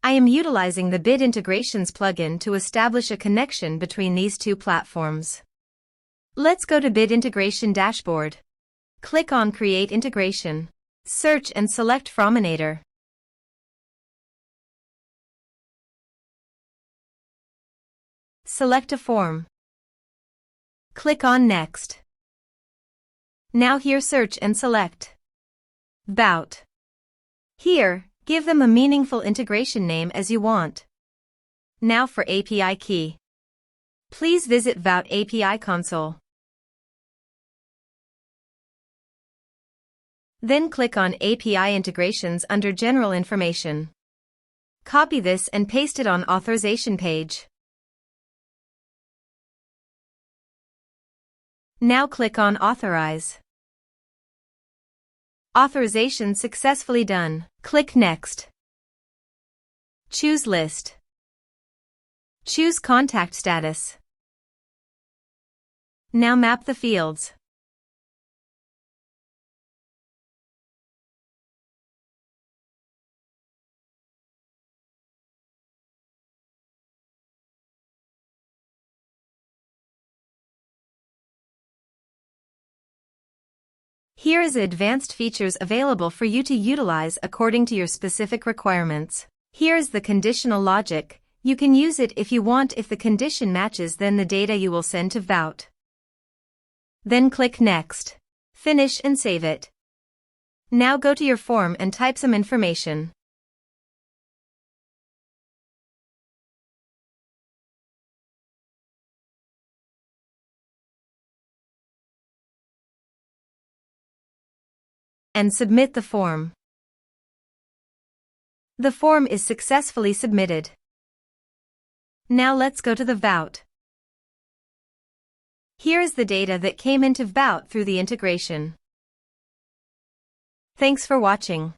I am utilizing the Bit Integrations plugin to establish a connection between these two platforms. Let's go to Bit Integration Dashboard. Click on Create Integration. Search and select Forminator. Select a form. Click on Next. Now here search and select VBOUT. Here, give them a meaningful integration name as you want. Now for API key. Please visit VBOUT API console. Then click on API integrations under General Information. Copy this and paste it on Authorization page. Now click on Authorize. Authorization successfully done. Click Next. Choose List. Choose Contact Status. Now map the fields. Here is the advanced features available for you to utilize according to your specific requirements. Here is the conditional logic. You can use it if you want. If the condition matches, then the data you will send to VBOUT. Then click Next. Finish and save it. Now go to your form and type some information. And submit the form. The form is successfully submitted. Now let's go to the VBOUT. Here is the data that came into VBOUT through the integration. Thanks for watching.